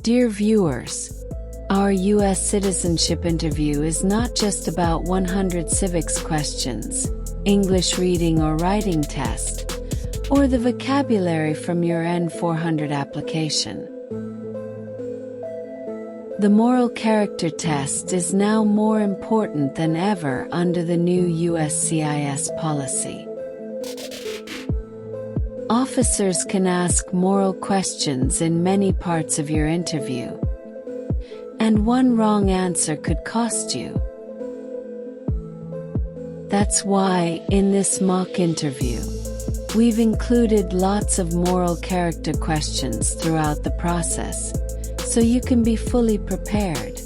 Dear viewers, our U.S. citizenship interview is not just about 100 civics questions, English reading or writing test, or the vocabulary from your N-400 application. The moral character test is now more important than ever under the new USCIS policy. Officers can ask moral questions in many parts of your interview, and one wrong answer could cost you. That's why, in this mock interview, we've included lots of moral character questions throughout the process, so you can be fully prepared.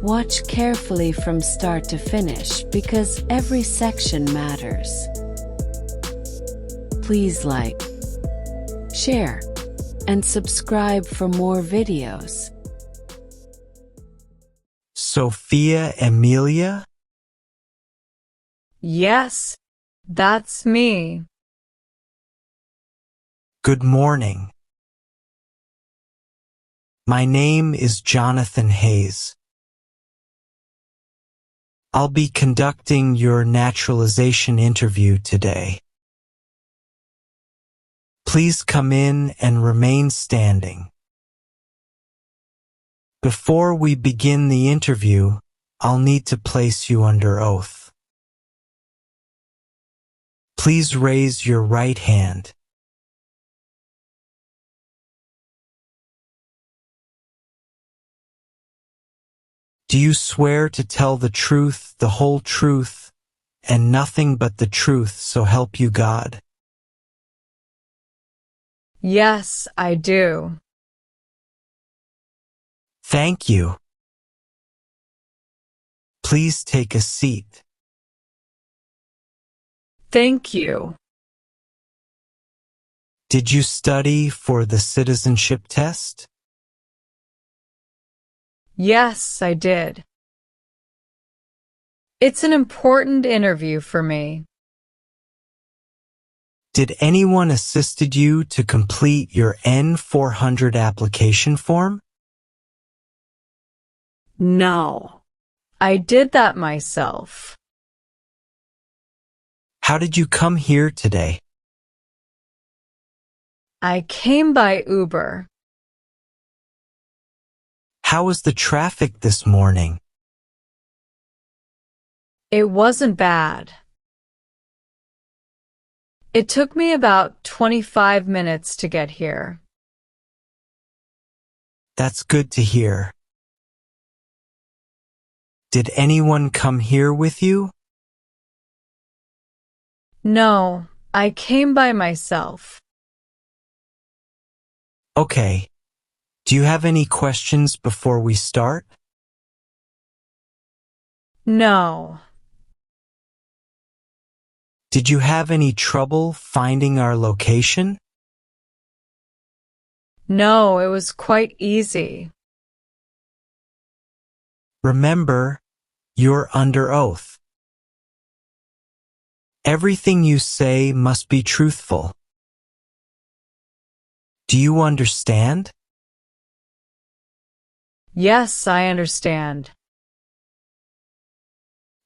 Watch carefully from start to finish because every section matters. Please like, share, and subscribe for more videos. Sophia Emilia? Yes, that's me. Good morning. My name is Jonathan Hayes. I'll be conducting your naturalization interview today. Please come in and remain standing. Before we begin the interview, I'll need to place you under oath. Please raise your right hand. Do you swear to tell the truth, the whole truth, and nothing but the truth, so help you God? Yes, I do. Thank you. Please take a seat. Thank you. Did you study for the Citizenship Test? Yes, I did. It's an important interview for me. Did anyone assisted you to complete your N-400 application form? No, I did that myself. How did you come here today? I came by Uber. How was the traffic this morning? It wasn't bad. It took me about 25 minutes to get here. That's good to hear. Did anyone come here with you? No, I came by myself. Okay. Do you have any questions before we start? No. Did you have any trouble finding our location? No, it was quite easy. Remember, you're under oath. Everything you say must be truthful. Do you understand? Yes, I understand.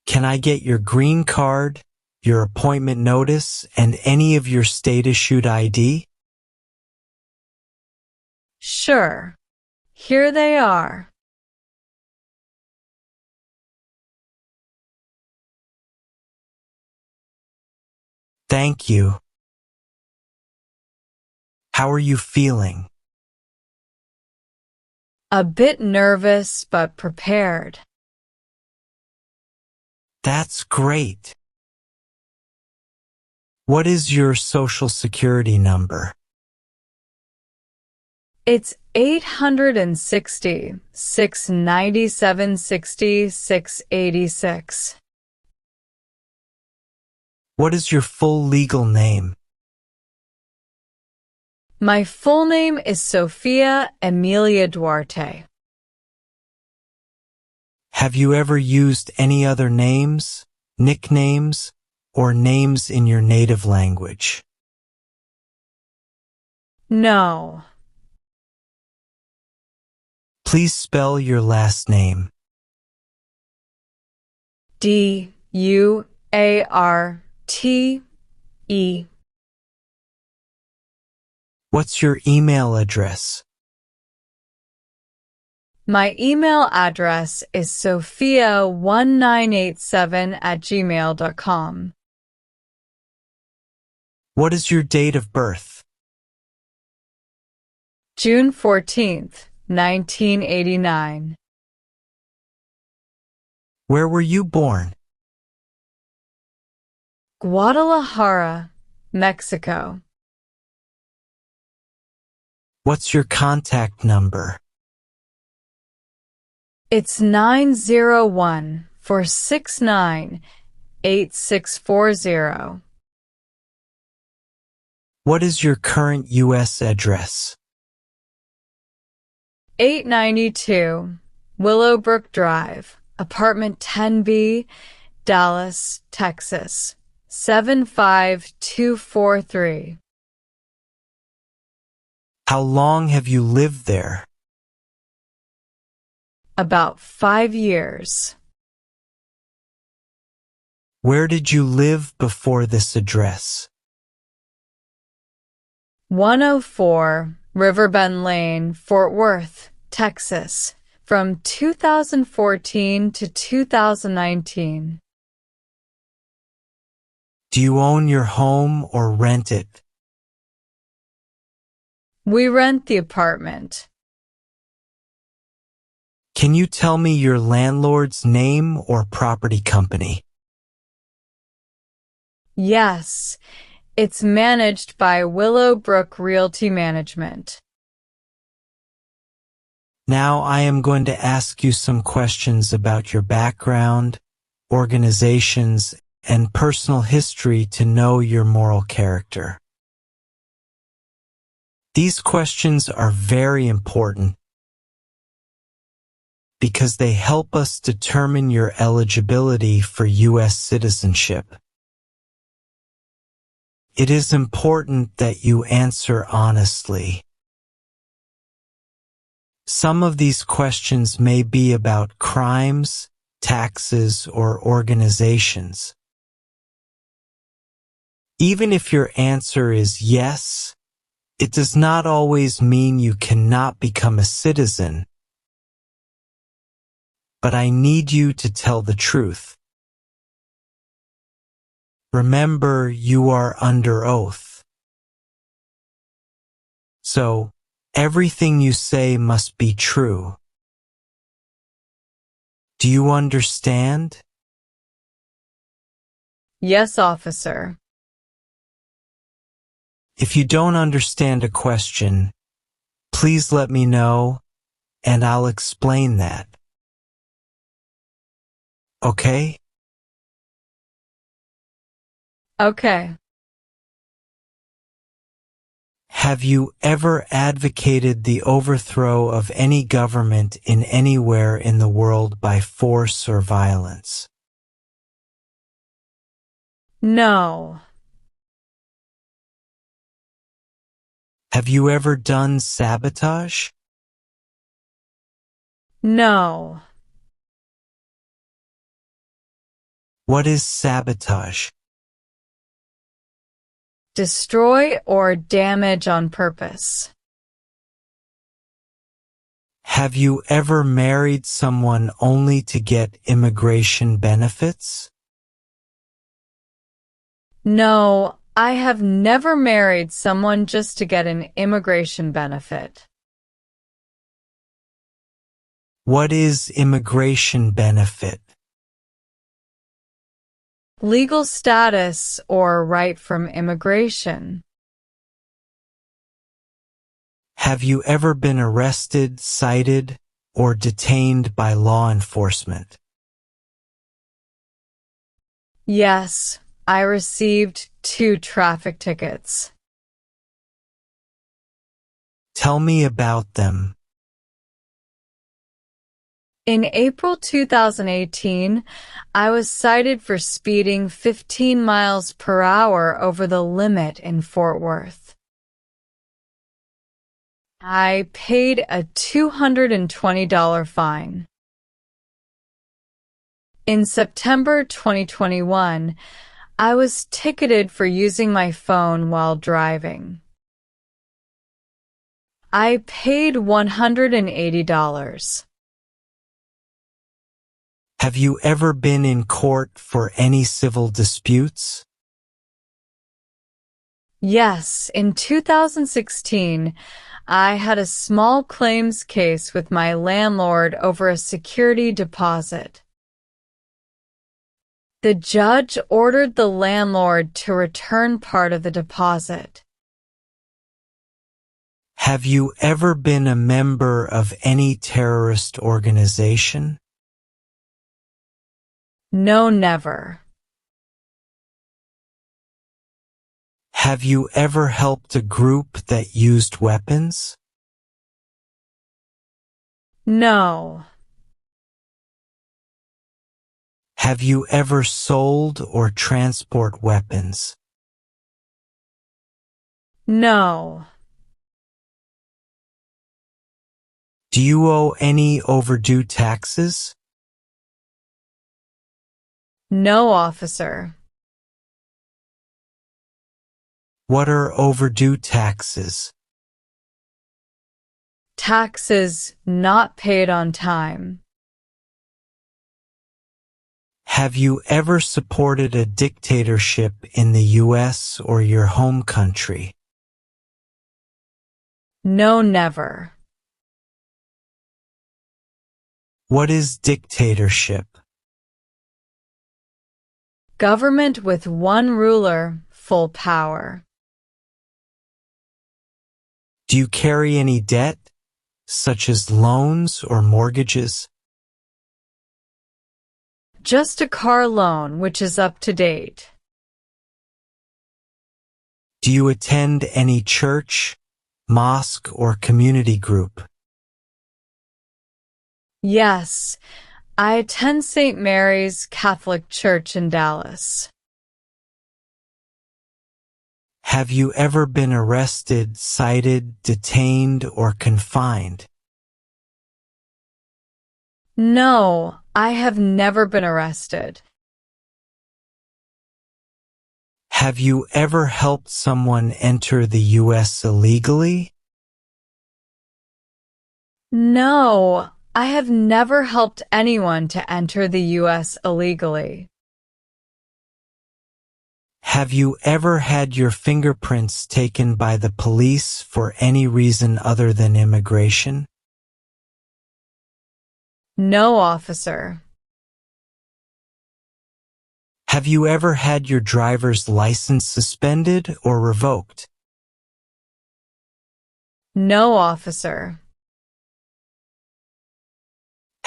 Can I get your green card, your appointment notice, and any of your state-issued ID? Sure. Here they are. Thank you. How are you feeling? A bit nervous, but prepared. That's great. What is your social security number? It's 860 697 60 686. What is your full legal name? My full name is Sophia Emilia Duarte. Have you ever used any other names, nicknames, or names in your native language? No. Please spell your last name. Duarte. What's your email address? My email address is sophia1987@gmail.com. What is your date of birth? June 14th, 1989. Where were you born? Guadalajara, Mexico. What's your contact number? It's 901-469-8640. What is your current U.S. address? 892 Willowbrook Drive, Apartment 10B, Dallas, Texas, 75243. How long have you lived there? About 5 years. Where did you live before this address? 104 Riverbend Lane, Fort Worth, Texas, from 2014 to 2019. Do you own your home or rent it? We rent the apartment. Can you tell me your landlord's name or property company? Yes, it's managed by Willowbrook Realty Management. Now I am going to ask you some questions about your background, organizations, and personal history to know your moral character. These questions are very important because they help us determine your eligibility for U.S. citizenship. It is important that you answer honestly. Some of these questions may be about crimes, taxes, or organizations. Even if your answer is yes, it does not always mean you cannot become a citizen. But I need you to tell the truth. Remember, you are under oath. So, everything you say must be true. Do you understand? Yes, officer. If you don't understand a question, please let me know, and I'll explain that. Okay? Okay. Have you ever advocated the overthrow of any government in anywhere in the world by force or violence? No. Have you ever done sabotage? No. What is sabotage? Destroy or damage on purpose. Have you ever married someone only to get immigration benefits? No, I have never married someone just to get an immigration benefit. What is immigration benefit? Legal status or right from immigration. Have you ever been arrested, cited, or detained by law enforcement? Yes, I received 2 traffic tickets. Tell me about them. In April 2018, I was cited for speeding 15 miles per hour over the limit in Fort Worth. I paid a $220 fine. In September 2021, I was ticketed for using my phone while driving. I paid $180. Have you ever been in court for any civil disputes? Yes, in 2016, I had a small claims case with my landlord over a security deposit. The judge ordered the landlord to return part of the deposit. Have you ever been a member of any terrorist organization? No, never. Have you ever helped a group that used weapons? No. Have you ever sold or transport weapons? No. Do you owe any overdue taxes? No, officer. What are overdue taxes? Taxes not paid on time. Have you ever supported a dictatorship in the US or your home country? No, never. What is dictatorship? Government with one ruler, full power. Do you carry any debt, such as loans or mortgages? Just a car loan, which is up to date. Do you attend any church, mosque, or community group? Yes, I attend St. Mary's Catholic Church in Dallas. Have you ever been arrested, cited, detained, or confined? No, I have never been arrested. Have you ever helped someone enter the US illegally? No, I have never helped anyone to enter the U.S. illegally. Have you ever had your fingerprints taken by the police for any reason other than immigration? No, officer. Have you ever had your driver's license suspended or revoked? No, officer.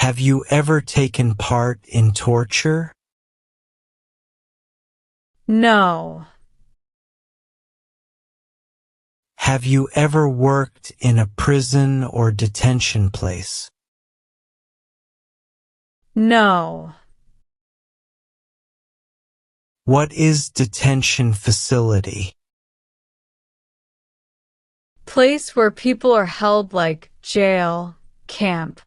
Have you ever taken part in torture? No. Have you ever worked in a prison or detention place? No. What is detention facility? Place where people are held like jail, camp.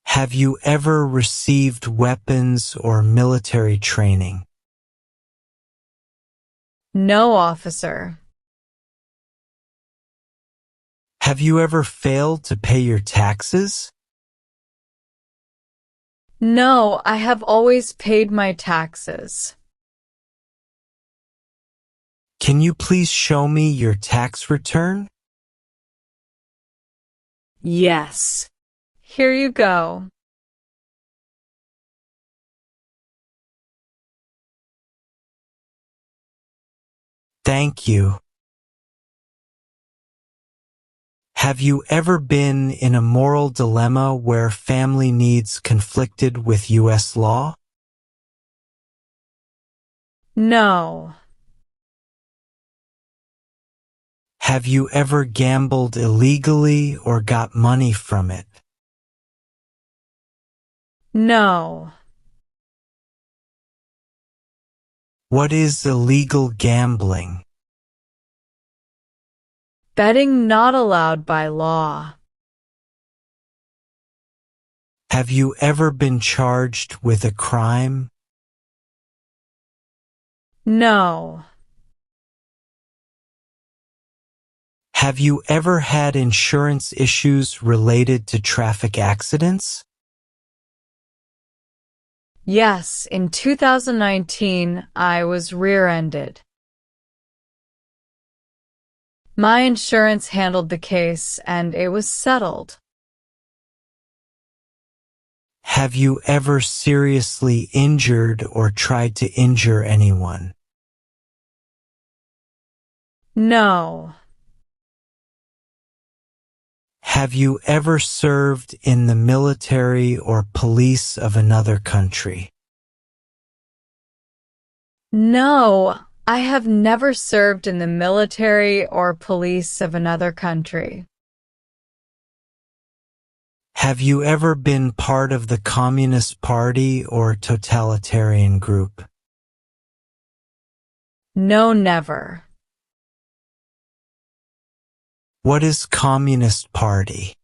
Have you ever received weapons or military training? No, officer. Have you ever failed to pay your taxes? No, I have always paid my taxes. Can you please show me your tax return? Yes. Here you go. Thank you. Have you ever been in a moral dilemma where family needs conflicted with U.S. law? No. Have you ever gambled illegally or got money from it? No. What is illegal gambling? Betting not allowed by law. Have you ever been charged with a crime? No. Have you ever had insurance issues related to traffic accidents? Yes, in 2019, I was rear-ended. My insurance handled the case and it was settled. Have you ever seriously injured or tried to injure anyone? No. Have you ever served in the military or police of another country? No, I have never served in the military or police of another country. Have you ever been part of the Communist Party or totalitarian group? No, never. What is Communist Party?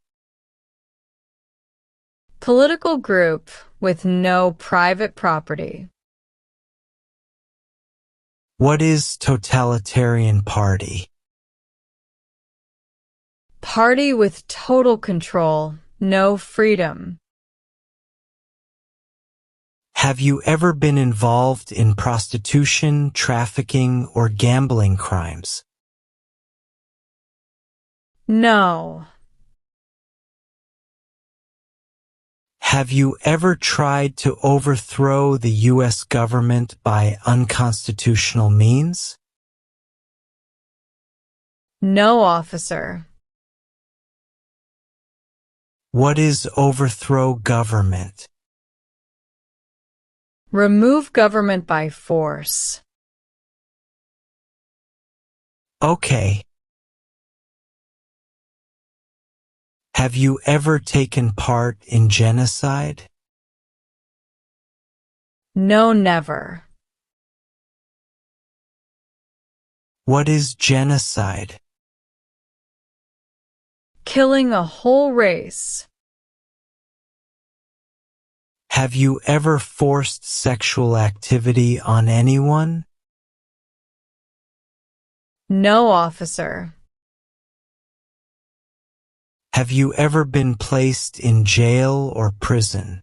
Political group with no private property. What is totalitarian party? Party with total control, no freedom. Have you ever been involved in prostitution, trafficking, or gambling crimes? No. Have you ever tried to overthrow the U.S. government by unconstitutional means? No, officer. What is overthrow government? Remove government by force. Okay. Have you ever taken part in genocide? No, never. What is genocide? Killing a whole race. Have you ever forced sexual activity on anyone? No, officer. Have you ever been placed in jail or prison?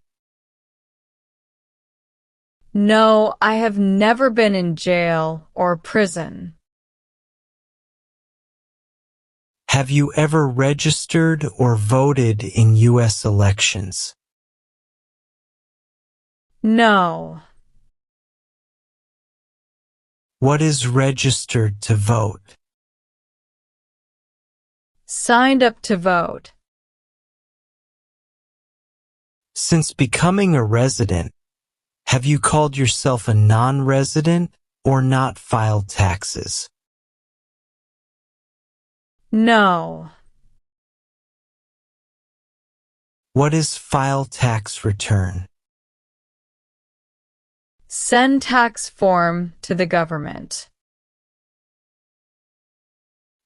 No, I have never been in jail or prison. Have you ever registered or voted in U.S. elections? No. What is registered to vote? Signed up to vote. Since becoming a resident, have you called yourself a non-resident or not filed taxes? No. What is file tax return? Send tax form to the government.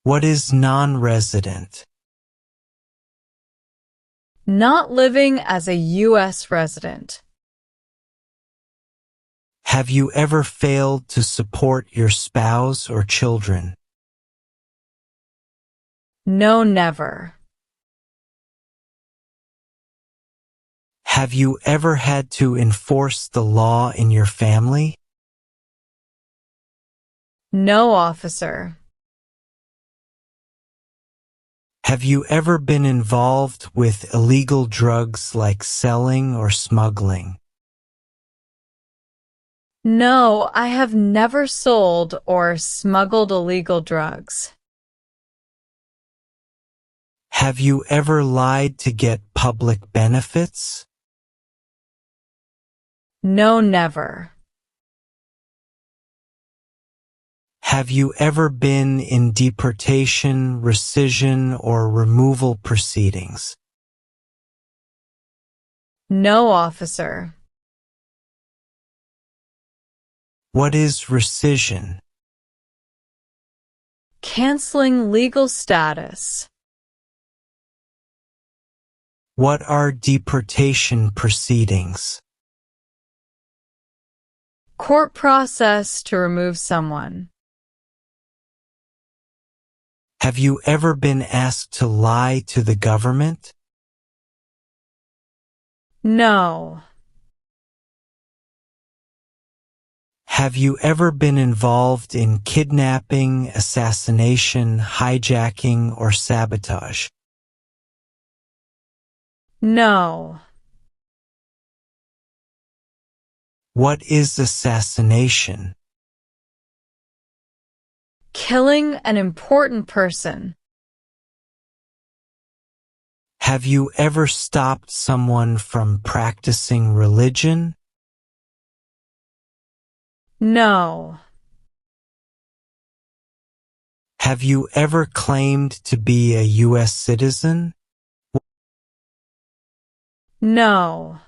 What is non-resident? Not living as a U.S. resident. Have you ever failed to support your spouse or children? No, never. Have you ever had to enforce the law in your family? No, officer. Have you ever been involved with illegal drugs like selling or smuggling? No, I have never sold or smuggled illegal drugs. Have you ever lied to get public benefits? No, never. Have you ever been in deportation, rescission, or removal proceedings? No, officer. What is rescission? Canceling legal status. What are deportation proceedings? Court process to remove someone. Have you ever been asked to lie to the government? No. Have you ever been involved in kidnapping, assassination, hijacking, or sabotage? No. What is assassination? Killing an important person. Have you ever stopped someone from practicing religion? No. Have you ever claimed to be a U.S. citizen? No.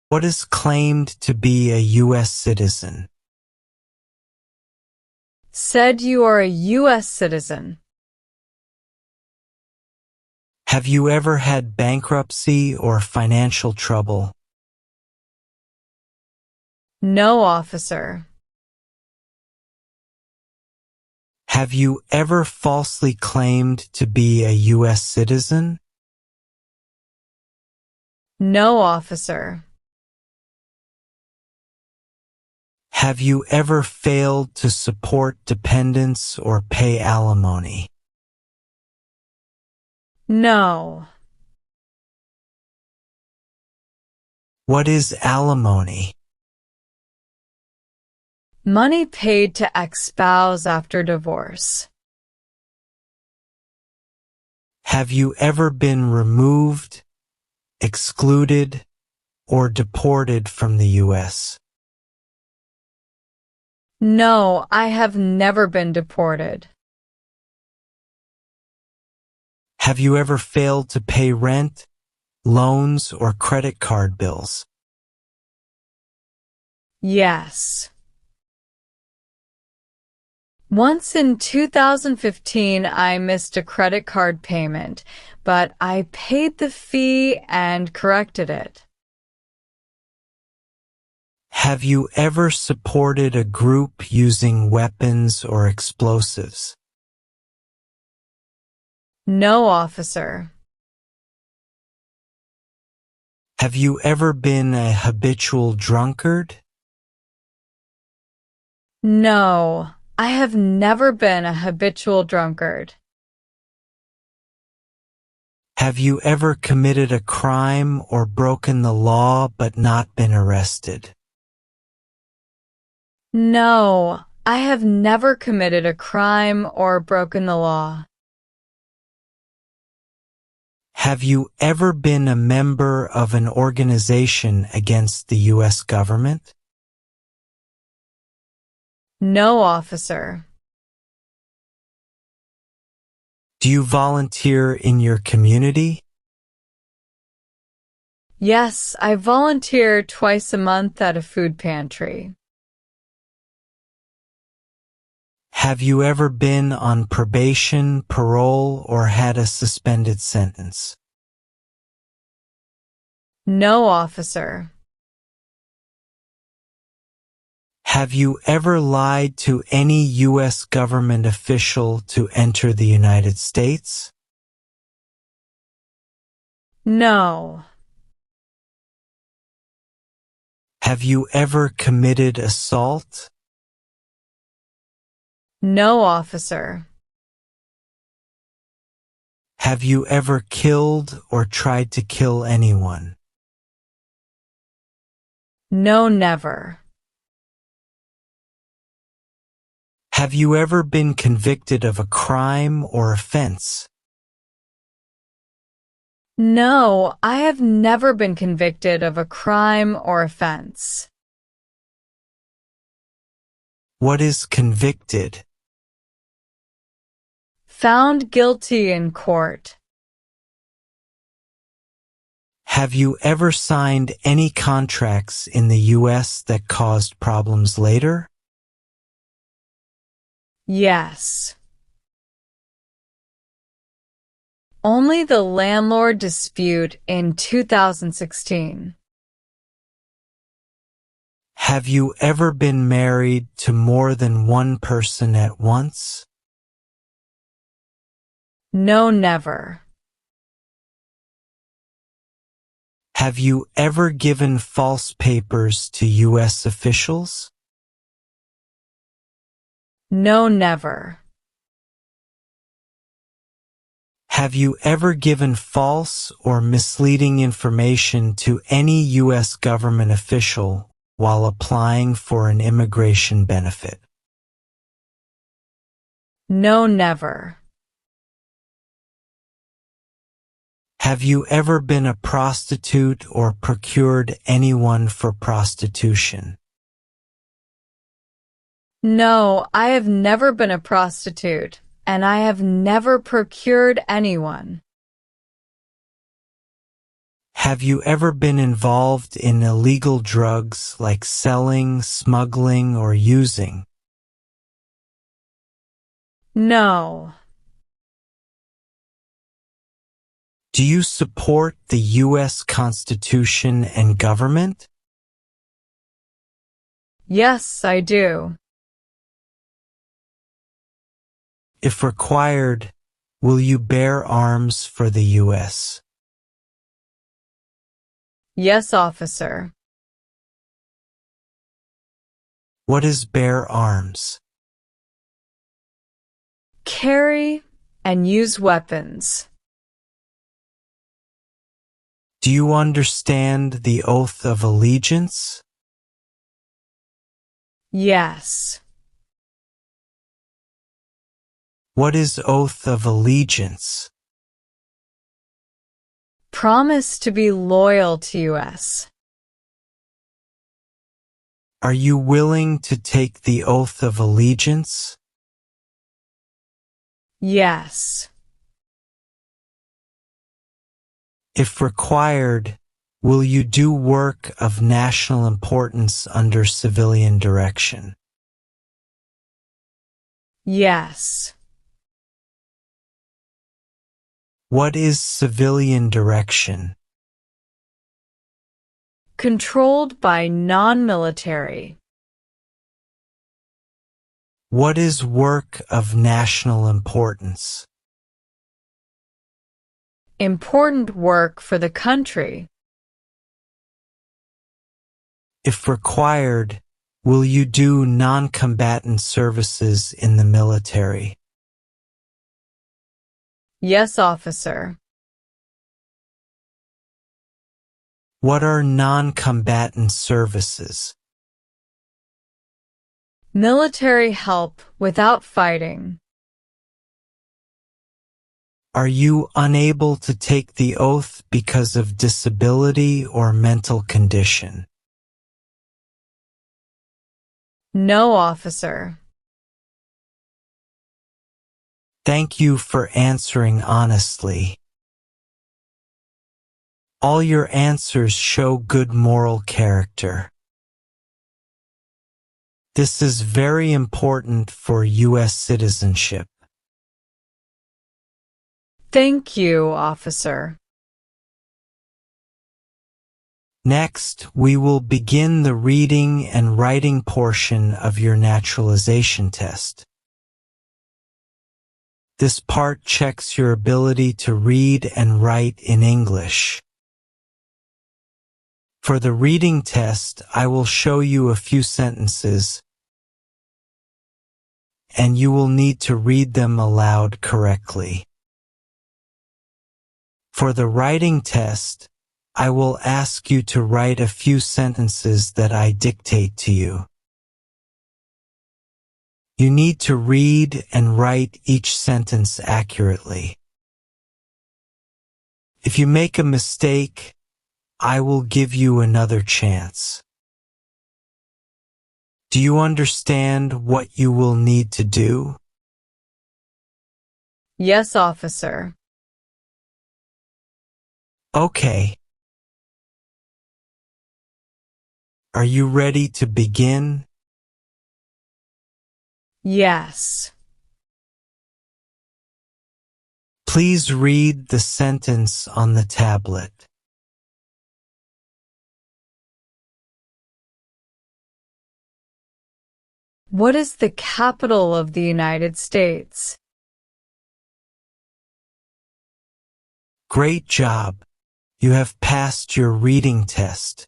What is claimed to be a U.S. citizen? Said you are a U.S. citizen. Have you ever had bankruptcy or financial trouble? No, officer. Have you ever falsely claimed to be a U.S. citizen? No, officer. Have you ever failed to support dependents or pay alimony? No. What is alimony? Money paid to ex-spouse after divorce. Have you ever been removed, excluded, or deported from the U.S.? No, I have never been deported. Have you ever failed to pay rent, loans, or credit card bills? Yes. Once in 2015, I missed a credit card payment, but I paid the fee and corrected it. Have you ever supported a group using weapons or explosives? No, officer. Have you ever been a habitual drunkard? No, I have never been a habitual drunkard. Have you ever committed a crime or broken the law but not been arrested? No, I have never committed a crime or broken the law. Have you ever been a member of an organization against the U.S. government? No, officer. Do you volunteer in your community? Yes, I volunteer twice a month at a food pantry. Have you ever been on probation, parole, or had a suspended sentence? No, officer. Have you ever lied to any U.S. government official to enter the United States? No. Have you ever committed assault? No, officer. Have you ever killed or tried to kill anyone? No, never. Have you ever been convicted of a crime or offense? No, I have never been convicted of a crime or offense. What is convicted? Found guilty in court. Have you ever signed any contracts in the U.S. that caused problems later? Yes. Only the landlord dispute in 2016. Have you ever been married to more than one person at once? No, never. Have you ever given false papers to U.S. officials? No, never. Have you ever given false or misleading information to any U.S. government official while applying for an immigration benefit? No, never. Have you ever been a prostitute or procured anyone for prostitution? No, I have never been a prostitute, and I have never procured anyone. Have you ever been involved in illegal drugs like selling, smuggling, or using? No. Do you support the U.S. Constitution and government? Yes, I do. If required, will you bear arms for the U.S.? Yes, officer. What is bear arms? Carry and use weapons. Do you understand the oath of allegiance? Yes. What is oath of allegiance? Promise to be loyal to U.S. Are you willing to take the oath of allegiance? Yes. If required, will you do work of national importance under civilian direction? Yes. What is civilian direction? Controlled by non-military. What is work of national importance? Important work for the country. If required, will you do non-combatant services in the military? Yes, officer. What are non-combatant services? Military help without fighting. Are you unable to take the oath because of disability or mental condition? No, officer. Thank you for answering honestly. All your answers show good moral character. This is very important for U.S. citizenship. Thank you, officer. Next, we will begin the reading and writing portion of your naturalization test. This part checks your ability to read and write in English. For the reading test, I will show you a few sentences, and you will need to read them aloud correctly. For the writing test, I will ask you to write a few sentences that I dictate to you. You need to read and write each sentence accurately. If you make a mistake, I will give you another chance. Do you understand what you will need to do? Yes, officer. Okay. Are you ready to begin? Yes. Please read the sentence on the tablet. What is the capital of the United States? Great job. You have passed your reading test.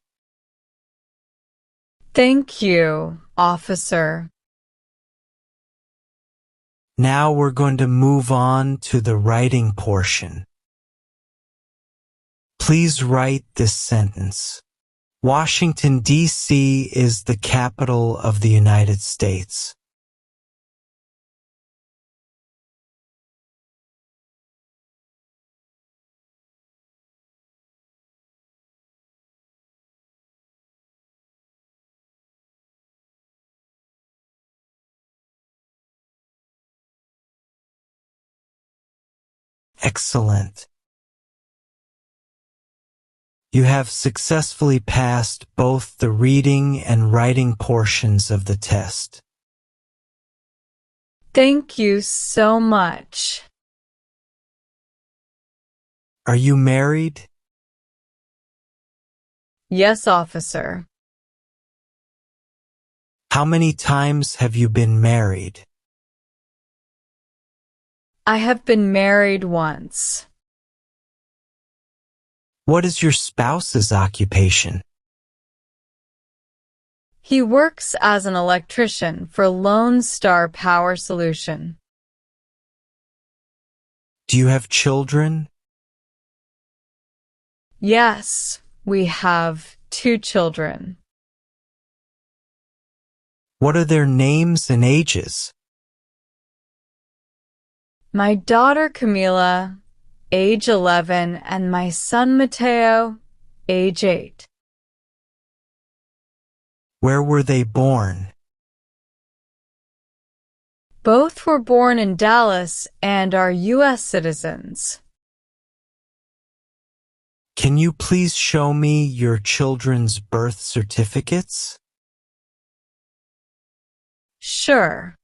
Thank you, officer. Now we're going to move on to the writing portion. Please write this sentence. Washington, D.C. is the capital of the United States. Excellent. You have successfully passed both the reading and writing portions of the test. Thank you so much. Are you married? Yes, officer. How many times have you been married? I have been married once. What is your spouse's occupation? He works as an electrician for Lone Star Power Solution. Do you have children? Yes, we have 2 children. What are their names and ages? My daughter Camila, age 11, and my son Mateo, age 8. Where were they born? Both were born in Dallas and are U.S. citizens. Can you please show me your children's birth certificates? Sure.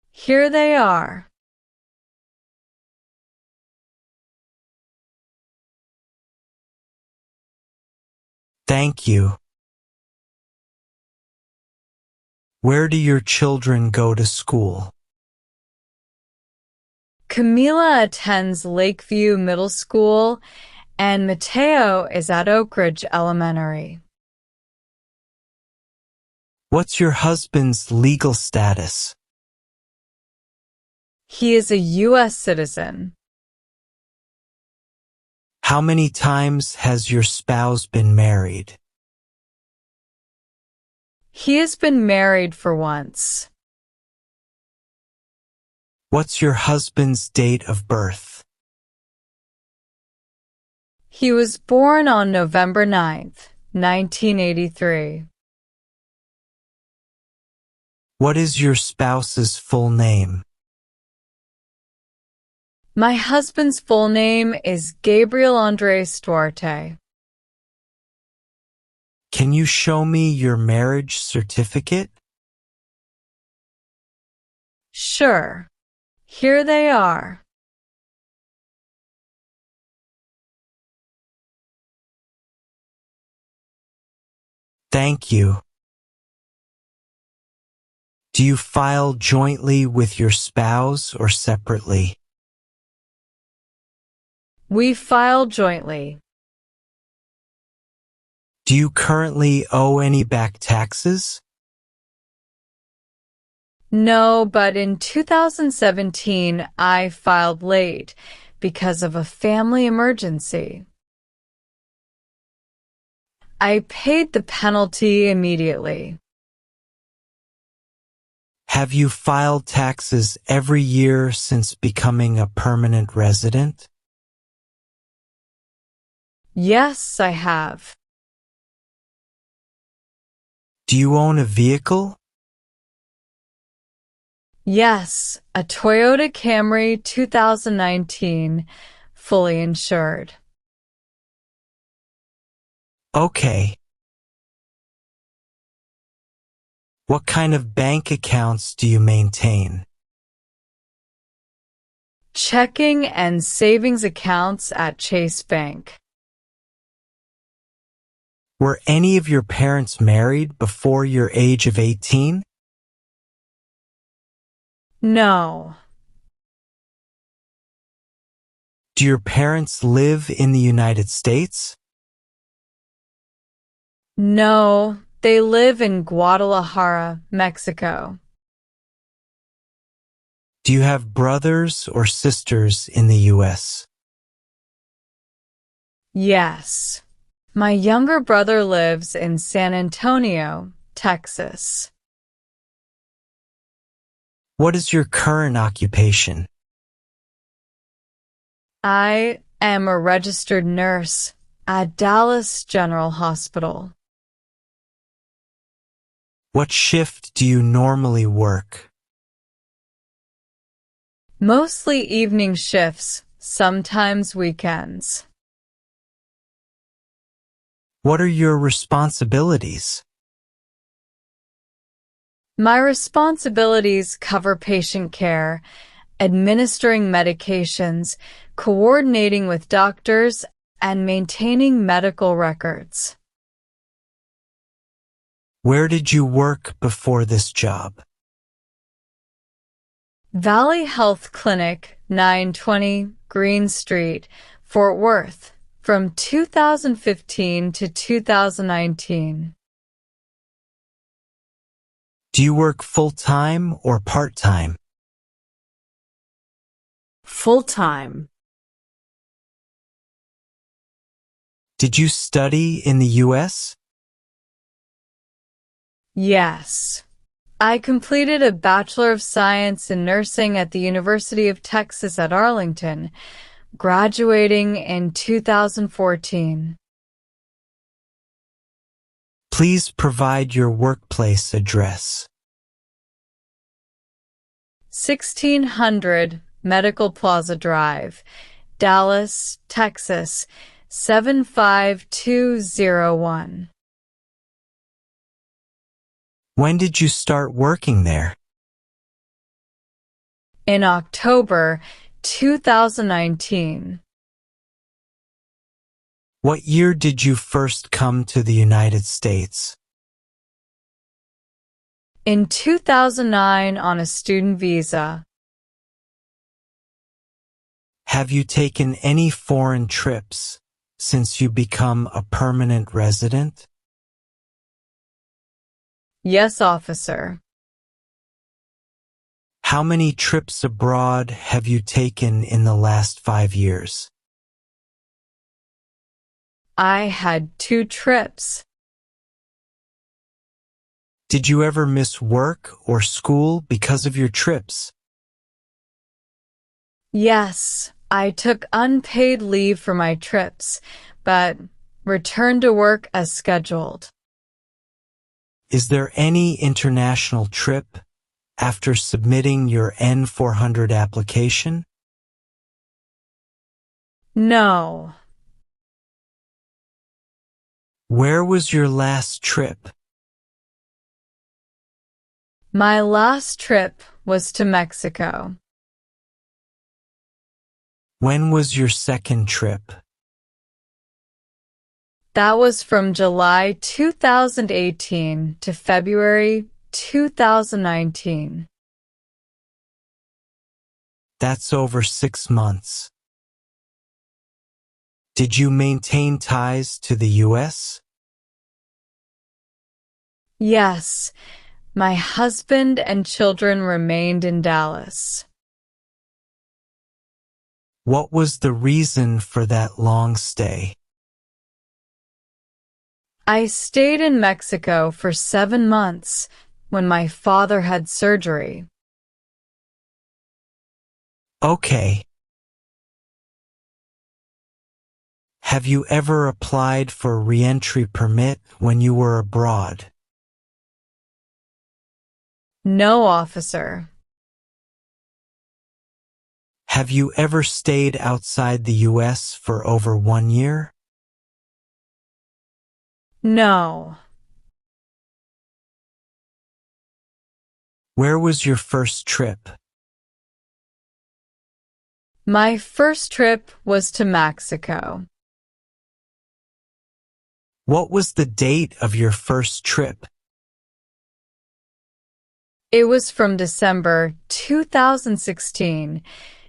Here they are. Thank you. Where do your children go to school? Camila attends Lakeview Middle School and Mateo is at Oak Ridge Elementary. What's your husband's legal status? He is a U.S. citizen. How many times has your spouse been married? He has been married for once. What's your husband's date of birth? He was born on November 9th, 1983. What is your spouse's full name? My husband's full name is Gabriel Andres Duarte. Can you show me your marriage certificate? Sure. Here they are. Thank you. Do you file jointly with your spouse or separately? We file jointly. Do you currently owe any back taxes? No, but in 2017 I filed late because of a family emergency. I paid the penalty immediately. Have you filed taxes every year since becoming a permanent resident? Yes, I have. Do you own a vehicle? Yes, a Toyota Camry 2019, fully insured. Okay. What kind of bank accounts do you maintain? checking and savings accounts at Chase Bank. Were any of your parents married before your age of 18? No. Do your parents live in the United States? No, they live in Guadalajara, Mexico. Do you have brothers or sisters in the U.S.? Yes. My younger brother lives in San Antonio, Texas. What is your current occupation? I am a registered nurse at Dallas General Hospital. What shift do you normally work? Mostly evening shifts, sometimes weekends. What are your responsibilities? My responsibilities cover patient care, administering medications, coordinating with doctors, and maintaining medical records. Where did you work before this job? Valley Health Clinic, 920 Green Street, Fort Worth, from 2015 to 2019. Do you work full-time or part-time? Full-time. Did you study in the U.S.? Yes. I completed a Bachelor of Science in Nursing at the University of Texas at Arlington, graduating in 2014. Please provide your workplace address. 1600 Medical Plaza Drive, Dallas, Texas, 75201. When did you start working there? In October 2019. What year did you first come to the United States? In 2009 on a student visa. Have you taken any foreign trips since you become a permanent resident? Yes, officer. How many trips abroad have you taken in the last 5 years? I had 2 trips. Did you ever miss work or school because of your trips? Yes, I took unpaid leave for my trips, but returned to work as scheduled. Is there any international trip after submitting your N-400 application? No. Where was your last trip? My last trip was to Mexico. When was your second trip? That was from July 2018 to February 2019. That's over 6 months. Did you maintain ties to the U.S.? Yes, my husband and children remained in Dallas. What was the reason for that long stay? I stayed in Mexico for 7 months when my father had surgery. Okay. Have you ever applied for a re-entry permit when you were abroad? No, officer. Have you ever stayed outside the U.S. for over 1 year? No. Where was your first trip? My first trip was to Mexico. What was the date of your first trip? It was from December 2016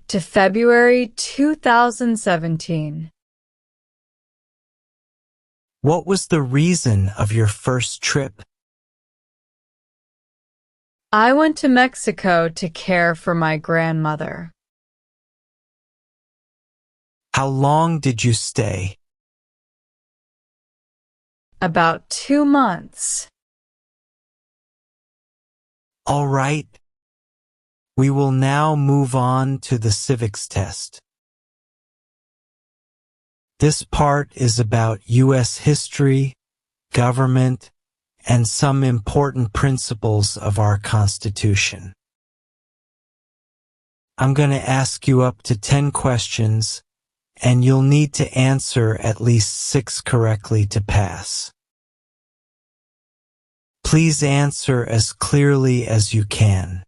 to February 2017. What was the reason of your first trip? I went to Mexico to care for my grandmother. How long did you stay? About 2 months. All right. We will now move on to the civics test. This part is about U.S. history, government, and some important principles of our Constitution. I'm going to ask you up to 10 questions, and you'll need to answer at least 6 correctly to pass. Please answer as clearly as you can.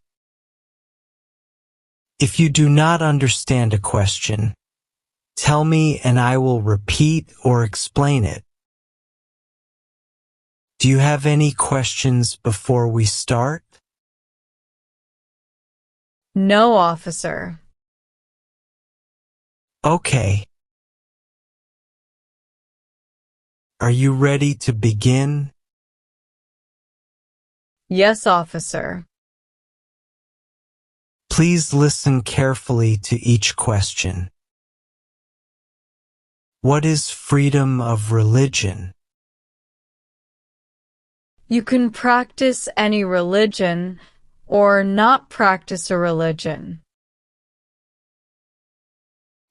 If you do not understand a question, tell me and I will repeat or explain it. Do you have any questions before we start? No, officer. Okay. Are you ready to begin? Yes, officer. Please listen carefully to each question. What is freedom of religion? You can practice any religion or not practice a religion.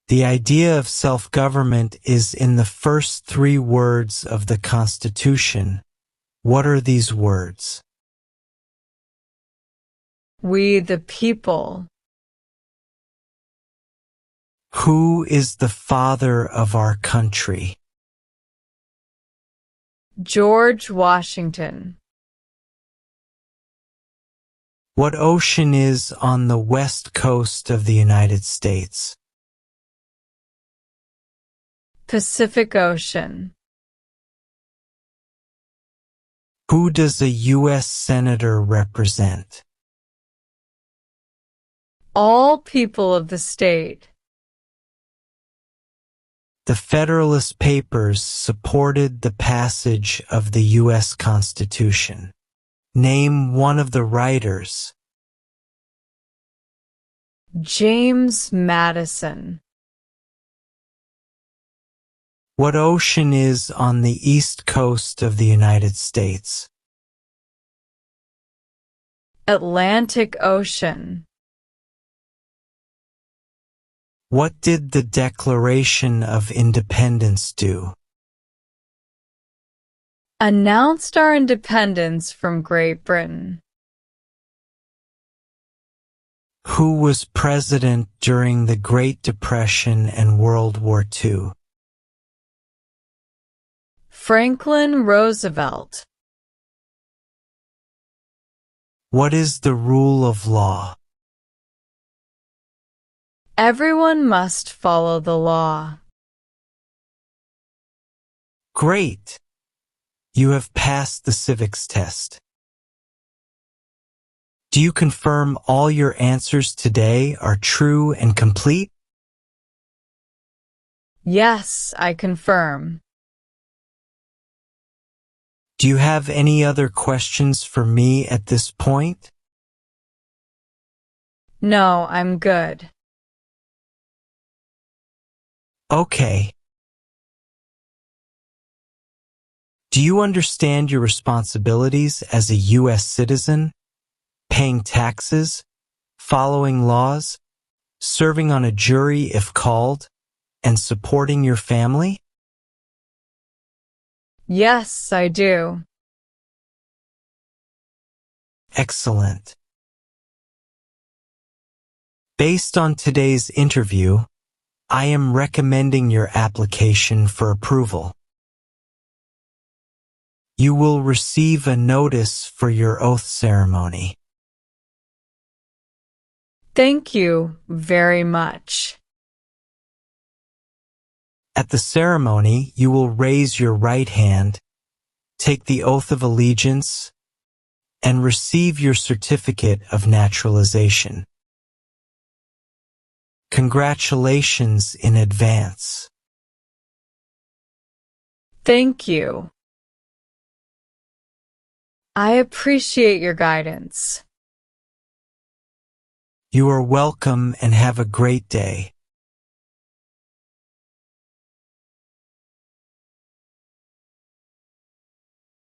The idea of self-government is in the first 3 words of the Constitution. What are these words? We the people. Who is the father of our country? George Washington. What ocean is on the west coast of the United States? Pacific Ocean. Who does a U.S. Senator represent? All people of the state. The Federalist Papers supported the passage of the U.S. Constitution. Name one of the writers. James Madison. What ocean is on the east coast of the United States? Atlantic Ocean. What did the Declaration of Independence do? Announced our independence from Great Britain. Who was president during the Great Depression and World War II? Franklin Roosevelt. What is the rule of law? Everyone must follow the law. Great! You have passed the civics test. Do you confirm all your answers today are true and complete? Yes, I confirm. Do you have any other questions for me at this point? No, I'm good. Okay. Do you understand your responsibilities as a U.S. citizen, paying taxes, following laws, serving on a jury if called, and supporting your family? Yes, I do. Excellent. Based on today's interview, I am recommending your application for approval. You will receive a notice for your oath ceremony. Thank you very much. At the ceremony, you will raise your right hand, take the oath of allegiance, and receive your certificate of naturalization. Congratulations in advance. Thank you. I appreciate your guidance. You are welcome and have a great day.